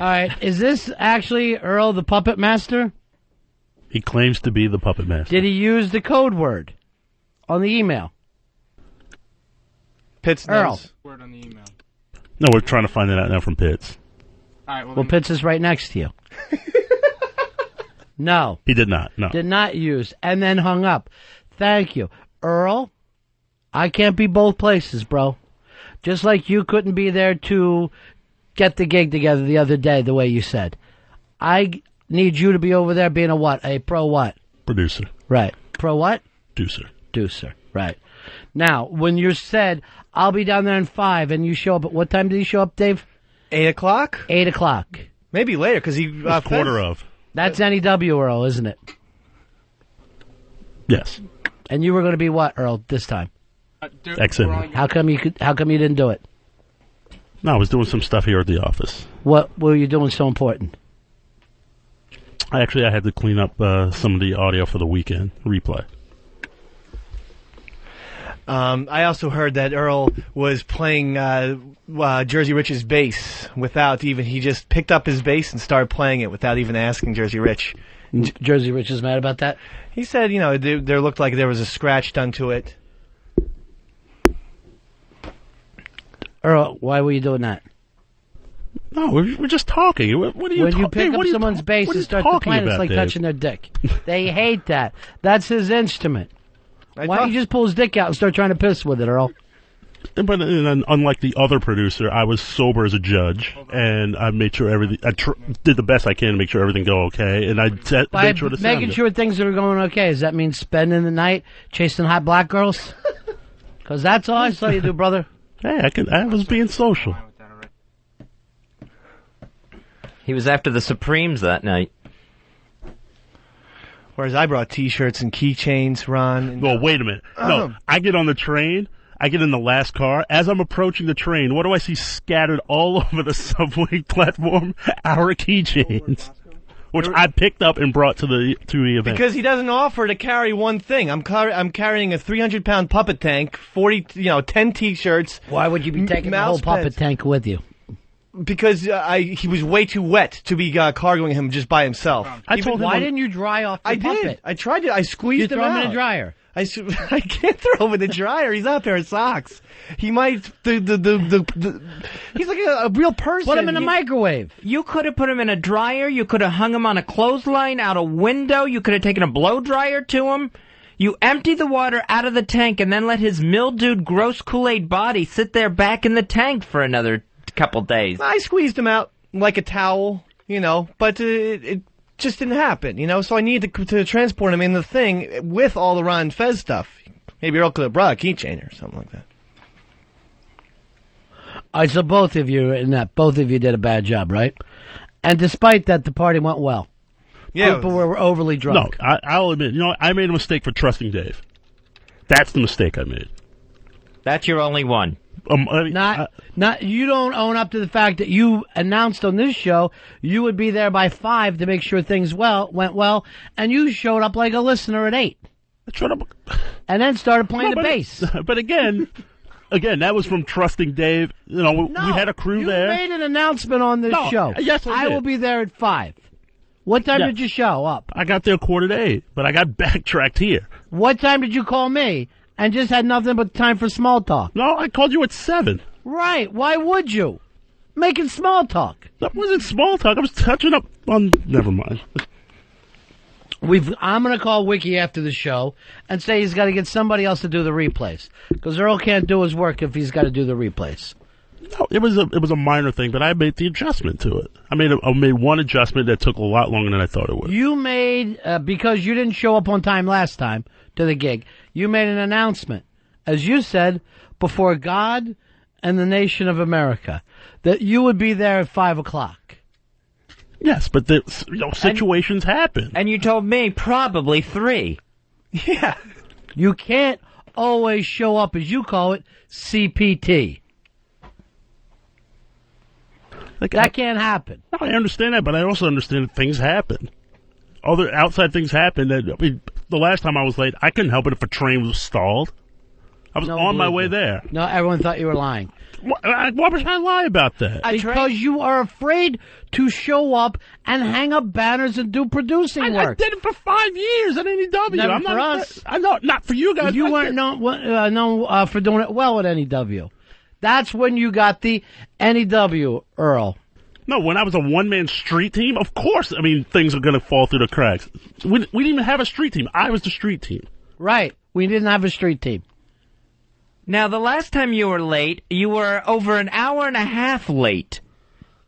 All right, is this actually Earl the Puppet Master? He claims to be the Puppet Master. Did he use the code word on the email? Pitts Earl. knows. Word on the email. No, we're trying to find that out now from Pitts. All right. Well, Pitts is right next to you. No. He did not. No. Did not use, and then hung up. Thank you. Earl, I can't be both places, bro. Just like you couldn't be there to get the gig together the other day, the way you said. I need you to be over there being a what? A pro what? Producer. Right. Pro what? Deucer. Deucer. Right. Now, when you said, I'll be down there in 5, and you show up at what time did he show up, Dave? 8 o'clock? 8 o'clock. Maybe later, because he... Quarter of. That's NEW, Earl, isn't it? Yes. And you were going to be what, Earl, this time? XM. How come you didn't do it? No, I was doing some stuff here at the office. What were you doing so important? I had to clean up some of the audio for the weekend replay. I also heard that Earl was playing Jersey Rich's bass without even... He just picked up his bass and started playing it without even asking Jersey Rich. Jersey Rich is mad about that? He said, there looked like there was a scratch done to it. Earl, why were you doing that? No, we're just talking. What are you When you talking? pick up someone's bass and start to play, it's like Dave? touching their dick. They hate that. That's his instrument. Why don't you just pull his dick out and start trying to piss with it, Earl? But unlike the other producer, I was sober as a judge, and I made sure everything. Did the best I can to make sure everything go okay, and I made sure to making sure things are going okay. Does that mean spending the night chasing hot black girls? Because that's all I saw you do, brother. Hey, I was being social. He was after the Supremes that night. Whereas I brought T-shirts and keychains, Ron. Well, wait a minute. No, I get on the train. I get in the last car. As I'm approaching the train, what do I see scattered all over the subway platform? Our keychains, which I picked up and brought to the event. Because he doesn't offer to carry one thing. I'm carrying a 300-pound puppet tank, 10 T-shirts. Why would you be taking the whole puppet tank with you? Because he was way too wet to be cargoing him just by himself. I told him, why didn't you dry off the puppet? Did. I tried to. I squeezed him out. You throw him in a dryer. I can't throw him in the dryer. He's out there in socks. He might. He's like a real person. Put him in a microwave. You could have put him in a dryer. You could have hung him on a clothesline out a window. You could have taken a blow dryer to him. You empty the water out of the tank and then let his mildewed, gross Kool-Aid body sit there back in the tank for another couple days. I squeezed him out like a towel, but it just didn't happen, so I needed to transport him in the thing with all the Ron Fez stuff. Maybe Earl could have brought a keychain or something like that. All right, so both of you did a bad job, right? And despite that, the party went well. Yeah, people were overly drunk. No, I'll admit, I made a mistake for trusting Dave. That's the mistake I made. That's your only one. Not you don't own up to the fact that you announced on this show you would be there by 5 to make sure things went well, and you showed up like a listener at 8. Shut up. And then started playing the bass. But again, that was from trusting Dave. We had a crew there. You made an announcement on this show. Yes, I did. will be there at 5. What time did you show up? I got there 7:45, but I got backtracked here. What time did you call me? And just had nothing but time for small talk. No, I called you at 7. Right. Why would you? Making small talk. That wasn't small talk. I was touching up on... Never mind. I'm going to call Wiki after the show and say he's got to get somebody else to do the replays. Because Earl can't do his work if he's got to do the replays. No, it was a minor thing, but I made the adjustment to it. I made one adjustment that took a lot longer than I thought it would. You made, because you didn't show up on time last time to the gig, you made an announcement, as you said, before God and the nation of America, that you would be there at 5 o'clock. Yes, but situations happen. And you told me probably 3. Yeah. You can't always show up, as you call it, CPT. That can't happen. No, I understand that, but I also understand that things happen. Other outside things happen. The last time I was late, I couldn't help it if a train was stalled. I was on my way there. No, everyone thought you were lying. Why was I lie about that? Because you are afraid to show up and hang up banners and do producing I work. did it for 5 years at NEW. Never I'm for not, us. I know, not for you guys. You weren't known for doing it well at NEW. That's when you got the NEW, Earl. No, when I was a one-man street team, of course, I mean, things are going to fall through the cracks. We didn't even have a street team. I was the street team. Right. We didn't have a street team. Now, the last time you were late, you were over an hour and a half late.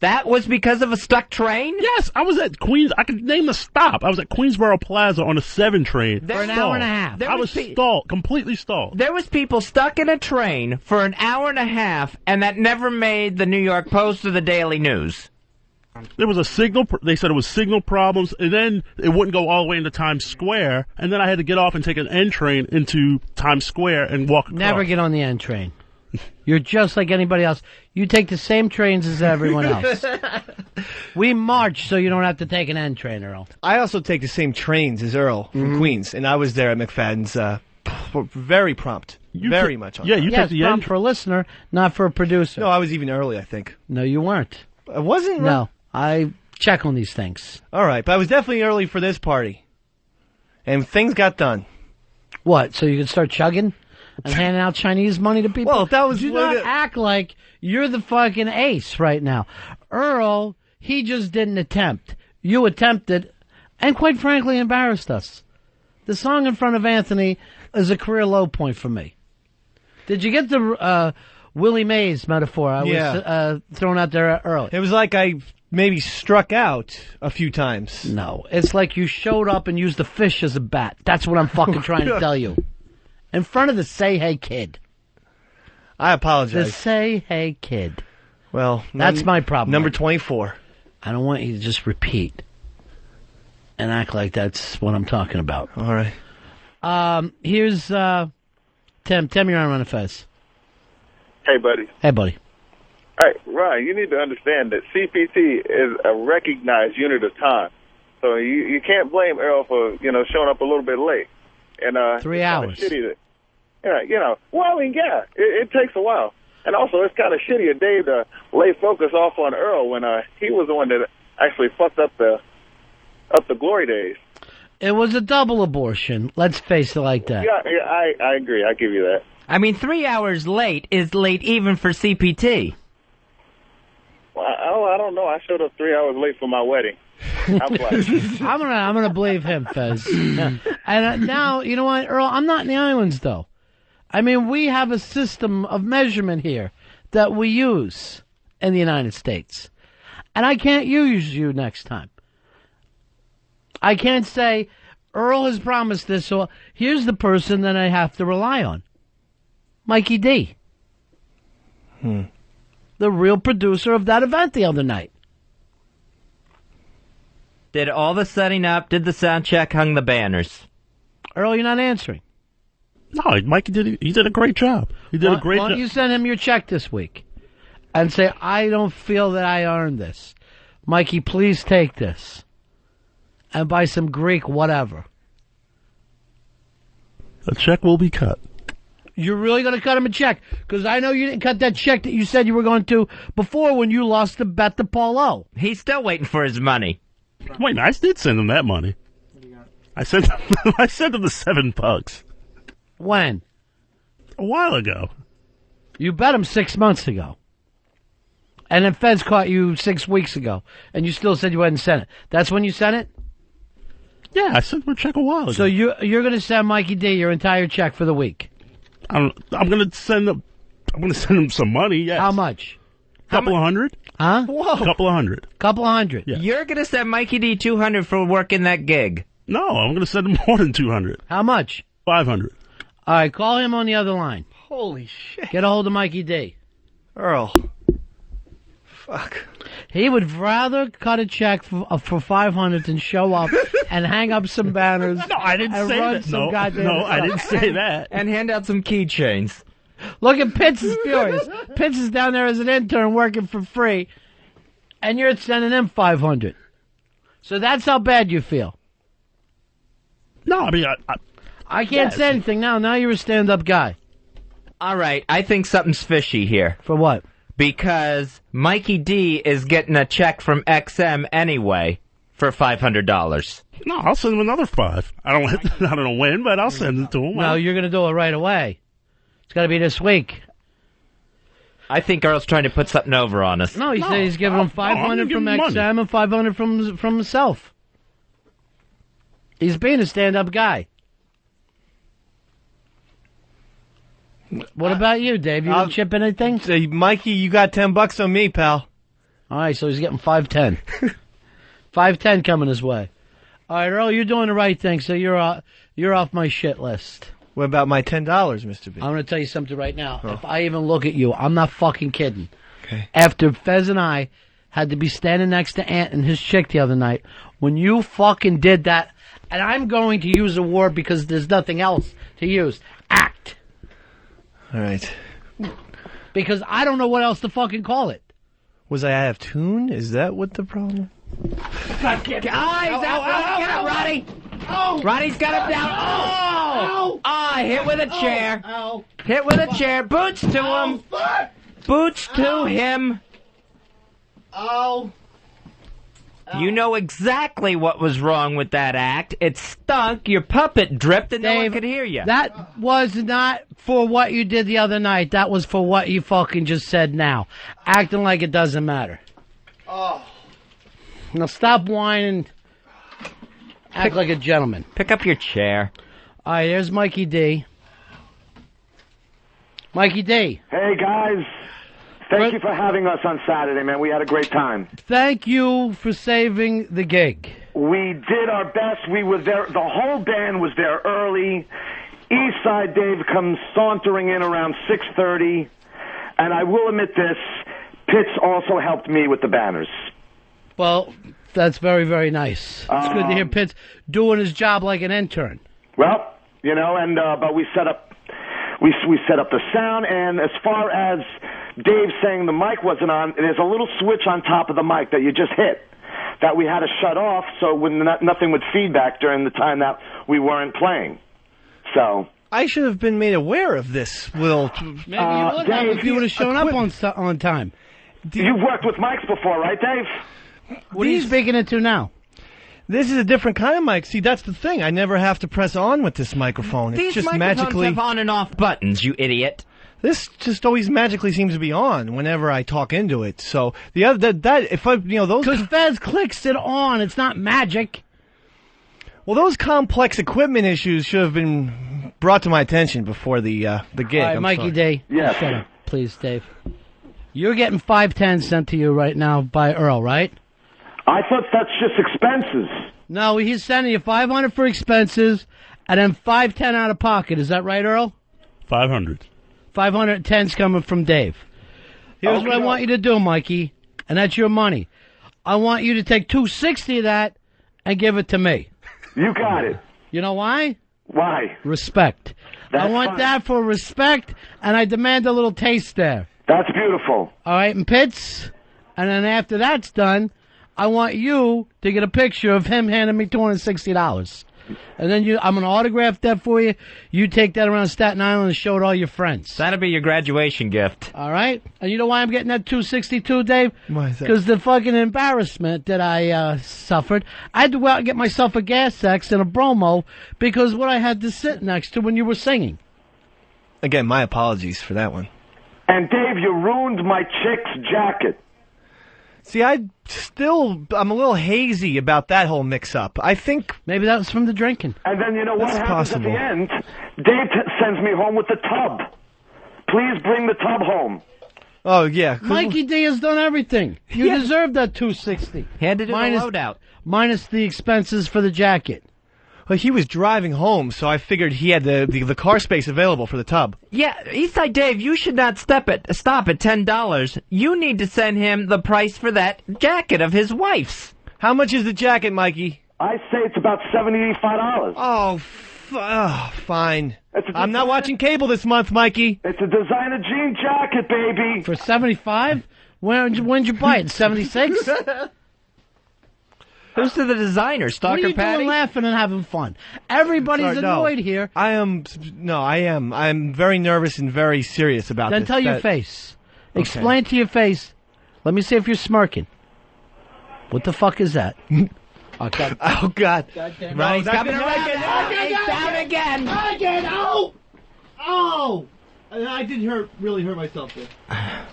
That was because of a stuck train? Yes, I was at Queens. I could name the stop. I was at Queensboro Plaza on a 7 train. For an hour and a half. I was stalled, completely stalled. There was people stuck in a train for an hour and a half, and that never made the New York Post or the Daily News. There was a signal. They said it was signal problems, and then it wouldn't go all the way into Times Square, and then I had to get off and take an N train into Times Square and walk across. Never get on the N train. You're just like anybody else. You take the same trains as everyone else. We march so you don't have to take an N train, Earl. I also take the same trains as Earl from Queens, and I was there at McFadden's very prompt. Very much on time. You Yes, take the prompt N. for a listener, not for a producer. No, I was even early, I think. No, you weren't. I wasn't? No, I check on these things. All right, but I was definitely early for this party. And things got done. What, so you can start chugging and handing out Chinese money to people? Well, that was Do one not of the- act like you're the fucking ace right now. Earl, he just didn't attempt. You attempted, and quite frankly embarrassed us. The song in front of Anthony is a career low point for me. Did you get the Willie Mays metaphor I was throwing out there early? It was like I maybe struck out a few times. No, it's like you showed up and used the fish as a bat. That's what I'm fucking trying to tell you. In front of the Say Hey Kid. I The apologize. Say Hey Kid. Well, That's my problem. Number 24. I don't want you to just repeat and act like that's what I'm talking about. All right. Here's Tim. Tim, you're on Run a Fez. Hey, buddy. Hey, buddy. All right, Ryan, you need to understand that CPT is a recognized unit of time. So you can't blame Earl for, showing up a little bit late. And 3 it's hours. kinda shitty that, well, I mean, yeah, it takes a while. And also, it's kind of shitty of Dave to lay focus off on Earl when he was the one that actually fucked up the glory days. It was a double abortion. Let's face it like that. Yeah, I agree. I give you that. I mean, 3 hours late is late even for CPT. Well, I don't know. I showed up 3 hours late for my wedding. I'm blessed. I'm gonna believe him, Fez. And now, you know what, Earl? I'm not in the islands, though. I mean, we have a system of measurement here that we use in the United States, and I can't use you next time. I can't say Earl has promised this, so here's the person that I have to rely on, Mikey D. The real producer of that event the other night. Did all the setting up, did the sound check, hung the banners. Earl, you're not answering. No, Mikey did a great job. He did a great Why job. don't you send him your check this week and say, I don't feel that I earned this. Mikey, please take this. And buy some Greek whatever. A check will be cut. You're really going to cut him a check? Because I know you didn't cut that check that you said you were going to before when you lost the bet to Paul O. He's still waiting for his money. Wait, I did send him that money. I sent him the $7. When? A while ago. You bet him 6 months ago. And then Feds caught you 6 weeks ago. And you still said you hadn't sent it. That's when you sent it? Yeah, I sent him a check a while ago. So you're going to send Mikey D your entire check for the week? I'm going to send him some money. Yes. How much? Couple of hundred. Huh? Whoa. Couple of hundred. Couple of hundred. Yeah. You're going to send Mikey D 200 for working that gig. No, I'm going to send him more than 200. How much? 500. All right, call him on the other line. Holy shit. Get a hold of Mikey D. Earl. Fuck. He would rather cut a check for 500 than show up and hang up some banners. No, I didn't and say run that. some goddamn No, I stuff. didn't say that. And hand out some keychains. Look at Pitts is furious. Pitts is down there as an intern working for free, and you're sending him 500. So that's how bad you feel. No, I mean, I can't Yes. say anything now. Now you're a stand-up guy. All right, I think something's fishy here. For what? Because Mikey D is getting a check from XM anyway for $500. No, I'll send him another 5. I don't know when, but I'll send it to him. No, you're going to do it right away. It's got to be this week. I think Earl's trying to put something over on us. No, he said he's giving him 500 from XM and 500 from himself. He's being a stand-up guy. What about you, Dave? You didn't chip anything? Say, Mikey, you got $10 on me, pal. All right, so he's getting 510. 510 coming his way. All right, Earl, you're doing the right thing, so you're off my shit list. What about my $10, Mr. B? I'm going to tell you something right now. Oh. If I even look at you, I'm not fucking kidding. Okay. After Fez and I had to be standing next to Ant and his chick the other night, when you fucking did that, and I'm going to use a word because there's nothing else to use. Act. All right. Because I don't know what else to fucking call it. Was I out of tune? Is that what the problem? Get out, Roddy! Oh. Roddy's got him down. Oh! Hit with a chair. Hit with a chair. Boots to him. Boots to him. You know exactly what was wrong with that act. It stunk. Your puppet dripped and no one could hear you. That was not for what you did the other night. That was for what you fucking just said now. Acting like it doesn't matter. Oh. Now stop whining. Act like a gentleman. Pick up your chair. All right, there's Mikey D. Mikey D. Hey, guys. Thank you for having us on Saturday, man. We had a great time. Thank you for saving the gig. We did our best. We were there. The whole band was there early. Eastside Dave comes sauntering in around 6:30. And I will admit this, Pitts also helped me with the banners. Well, that's very, very nice. It's good to hear Pitts doing his job like an intern. Well, you know, and but we set up the sound, and as far as Dave saying the mic wasn't on, there's a little switch on top of the mic that you just hit that we had to shut off so when nothing would feedback during the time that we weren't playing. So I should have been made aware of this. Will maybe you would have if you would have shown up on time. You've worked with mics before, right, Dave? What are you speaking into now? This is a different kind of mic. See, that's the thing. I never have to press on with this microphone. These it's just microphones magically have on and off buttons, you idiot. This just always magically seems to be on whenever I talk into it. So the other if I those because Fez clicks it on, it's not magic. Well, those complex equipment issues should have been brought to my attention before the gig. All right, Mikey D. Yes. Shut up, please, Dave. You're getting 510 sent to you right now by Earl, right? I thought that's just expenses. No, he's sending you 500 for expenses and then 510 out of pocket. Is that right, Earl? 500. 510's coming from Dave. Here's what I want you to do, Mikey, and that's your money. I want you to take $260 of that and give it to me. You got it. You know why? Why? Respect. I want fine. that for respect, and I demand a little taste there. That's beautiful. All right, and Pitts, and then after that's done, I want you to get a picture of him handing me $260. And then I'm going to autograph that for you. You take that around Staten Island and show it all your friends. That'll be your graduation gift. All right? And you know why I'm getting that $262, Dave? Why is that? Because the fucking embarrassment that I suffered. I had to go out and get myself a gas X and a bromo because what I had to sit next to when you were singing. Again, my apologies for that one. And Dave, you ruined my chick's jacket. See, I'm a little hazy about that whole mix-up. I think maybe that was from the drinking. And then you know what happens possible. at the end? Dave sends me home with the tub. Please bring the tub home. Oh, yeah. Mikey D has done everything. You deserve that $260. He had to do the loadout. Minus the expenses for the jacket. Well, he was driving home, so I figured he had the car space available for the tub. Yeah, Eastside Dave, you should not stop at $10. You need to send him the price for that jacket of his wife's. How much is the jacket, Mikey? I say it's about $75. Oh, fine. I'm not watching cable this month, Mikey. It's a designer jean jacket, baby. For $75? When'd you buy it? $76? Who's to the designer? What Stalker are you Patty? doing laughing and having fun? Everybody's Sorry, no. annoyed here. I am. No, I am. I'm very nervous and very serious about Then this. tell your face. Explain to your face. Let me see if you're smirking. What the fuck is that? Oh, God. Ronnie's coming around. He's down again. Again. Oh! Oh! I did really hurt myself there.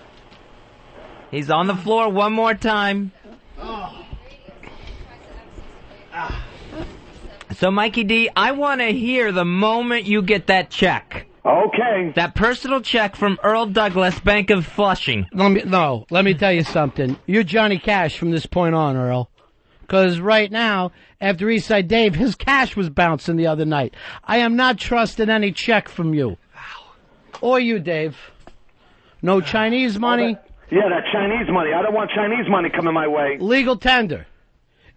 He's on the floor one more time. So, Mikey D, I want to hear the moment you get that check. Okay. That personal check from Earl Douglas, Bank of Flushing. Let me tell you something. You're Johnny Cash from this point on, Earl. Because right now, after Eastside Dave, his cash was bouncing the other night. I am not trusting any check from you. Or you, Dave. No Chinese money. Yeah, that Chinese money. I don't want Chinese money coming my way. Legal tender.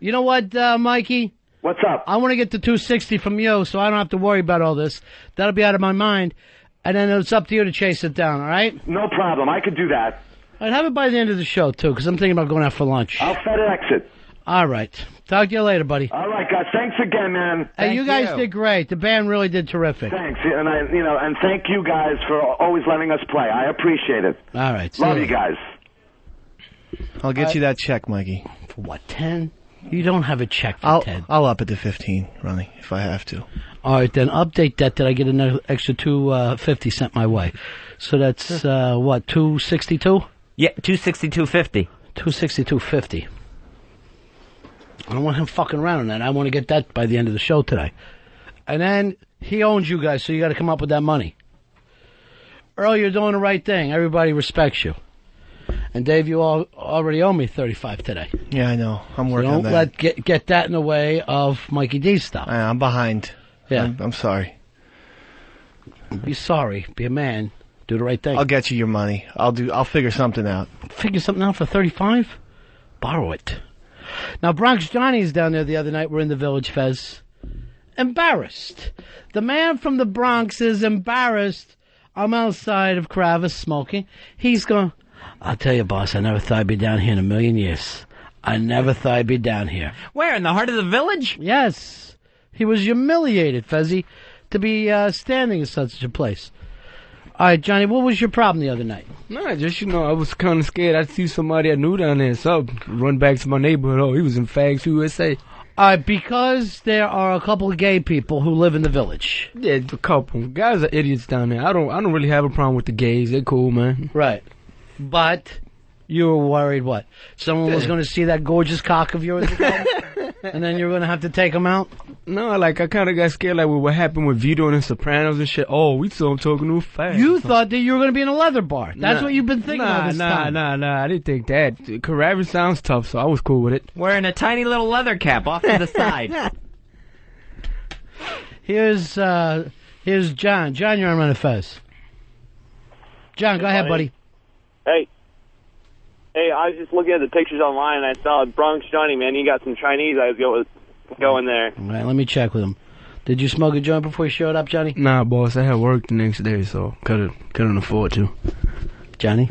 You know what, Mikey? What's up? I want to get the $260 from you, so I don't have to worry about all this. That'll be out of my mind. And then it's up to you to chase it down, all right? No problem. I could do that. I'd have it by the end of the show, too, because I'm thinking about going out for lunch. I'll FedEx it. All right. Talk to you later, buddy. All right, guys. Thanks again, man. Hey, you guys did great. The band really did terrific. Thanks, and and thank you guys for always letting us play. I appreciate it. All right. Love you guys. I'll get you that check, Mikey. For what, 10? You don't have a check for 10. I'll up it to 15, Ronnie, if I have to. All right, then update that. Did I get an extra $250 sent my way? So that's, what, $262? Yeah, $262.50. $262.50. I don't want him fucking around on that. I want to get that by the end of the show today. And then he owns you guys, so you got to come up with that money. Earl, you're doing the right thing. Everybody respects you. And Dave, you all already owe me $35 today. Yeah, I know. I'm working So on don't that. get that in the way of Mikey D's stuff. I'm behind. Yeah. I'm sorry. Be sorry. Be a man. Do the right thing. I'll get you your money. I'll figure something out. Figure something out for $35? Borrow it. Now, Bronx Johnny's down there the other night. We're in the Village, Fez. Embarrassed. The man from the Bronx is embarrassed. I'm outside of Kravis smoking. He's going, I'll tell you, boss, I never thought I'd be down here in a million years. I never thought I'd be down here. Where, in the heart of the village? Yes. He was humiliated, Fezzy, to be standing in such a place. All right, Johnny, what was your problem the other night? Nah, just, I was kind of scared. I'd see somebody I knew down there, so I'd run back to my neighborhood. Oh, he was in Fags USA. Because there are a couple of gay people who live in the village. Yeah, a couple. Guys are idiots down there. I don't really have a problem with the gays. They're cool, man. Right. But you were worried what? Someone was going to see that gorgeous cock of yours again? And then you were going to have to take them out? No, I kind of got scared, with what happened with Vito and the Sopranos and shit. Oh, we saw him talking to a fag. You thought that you were going to be in a leather bar. That's what you've been thinking all this time. Nah. I didn't think that. Carabin sounds tough, so I was cool with it. Wearing a tiny little leather cap off to the side. Here's John. John, you're on Run Fez. John, go ahead, buddy. Hey, I was just looking at the pictures online, and I saw Bronx Johnny, man. You got some Chinese eyes going there. All right, let me check with him. Did you smoke a joint before you showed up, Johnny? Nah, boss, I had work the next day, so couldn't afford to. Johnny?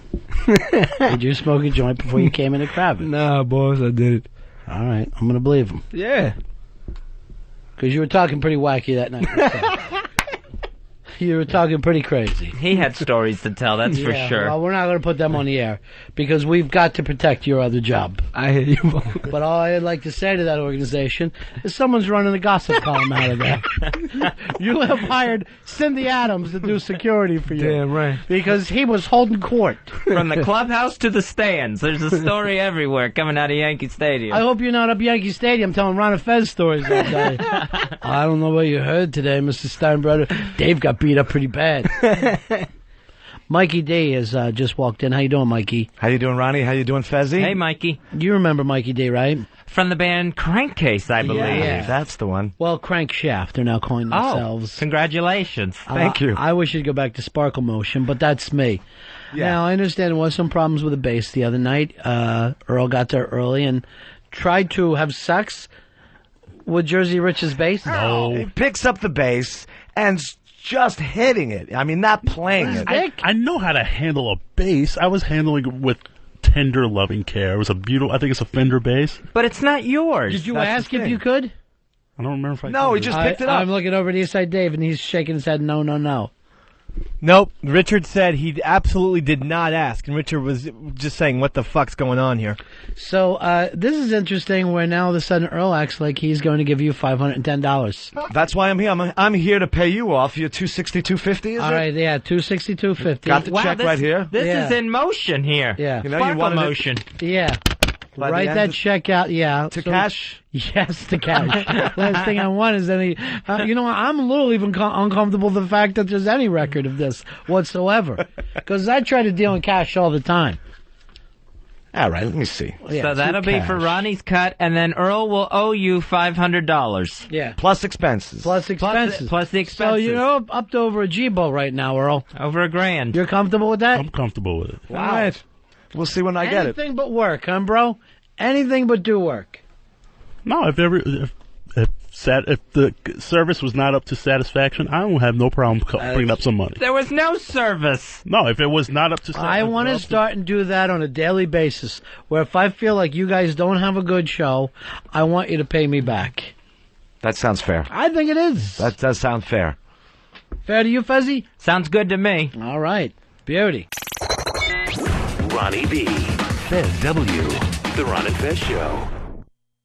Did you smoke a joint before you came into Kravis? Nah, boss, I did it. All right, I'm going to believe him. Yeah. Because you were talking pretty wacky that night. You were talking pretty crazy. He had stories to tell, that's for sure. Well, we're not going to put them on the air because we've got to protect your other job. I hear you both. But all I'd like to say to that organization is someone's running the gossip column out of there. You have hired Cindy Adams to do security for you. Damn right. Because he was holding court. From the clubhouse to the stands, there's a story everywhere coming out of Yankee Stadium. I hope you're not up Yankee Stadium telling Ron and Fez stories all day. I don't know what you heard today, Mr. Steinbrenner. Dave got beat up pretty bad. Mikey D has just walked in. How you doing, Mikey? How you doing, Ronnie? How you doing, Fezzy? Hey, Mikey. You remember Mikey D, right? From the band Crankcase, I believe. Yeah. That's the one. Well, Crankshaft, they're now calling themselves. Oh, congratulations. Thank you. I wish you'd go back to Sparkle Motion, but that's me. Yeah. Now, I understand there was some problems with the bass the other night. Earl got there early and tried to have sex with Jersey Rich's bass. No. He picks up the bass and just hitting it. I mean, not playing it. I know how to handle a bass. I was handling it with tender, loving care. It was a beautiful. I think it's a Fender bass. But it's not yours. Did you That's ask the if thing. you could? I don't remember if I. No, did. he just picked it up. I'm looking over to East Side Dave, and he's shaking his head. No, no, no. Nope. Richard said he absolutely did not ask, and Richard was just saying, "What the fuck's going on here?" So this is interesting. Where now all of a sudden Earl acts like he's going to give you $510. That's why I'm here. I'm here to pay you off your $262.50. Is All it? right, yeah, $262.50. Got the check this, right here. This Yeah. is in motion here. Yeah. You know, Sparkle you wanted motion. Yeah. By the Write end that of- check out. Yeah. to So- cash. Yes, to cash. Last thing I want is any. You know, I'm a little even uncomfortable with the fact that there's any record of this whatsoever, because I try to deal in cash all the time. All right, let me see. Yeah, So that'll be for cash. Ronnie's cut, and then Earl will owe you $500. Yeah. Plus expenses. Plus expenses. Plus the expenses. So you know, up to over a G-Bo right now, Earl. Over $1,000. You're comfortable with that? I'm comfortable with it. All right. We'll see when I get it. Anything but work, huh, bro? Anything but do work. No, if the service was not up to satisfaction, I don't have no problem bringing up some money. There was no service. No, if it was not up to I want to start and do that on a daily basis, where if I feel like you guys don't have a good show, I want you to pay me back. That sounds fair. I think it is. That does sound fair. Fair to you, Fezzy? Sounds good to me. All right. Beauty. Ronnie B. Fez W. The Ron and Fez Show.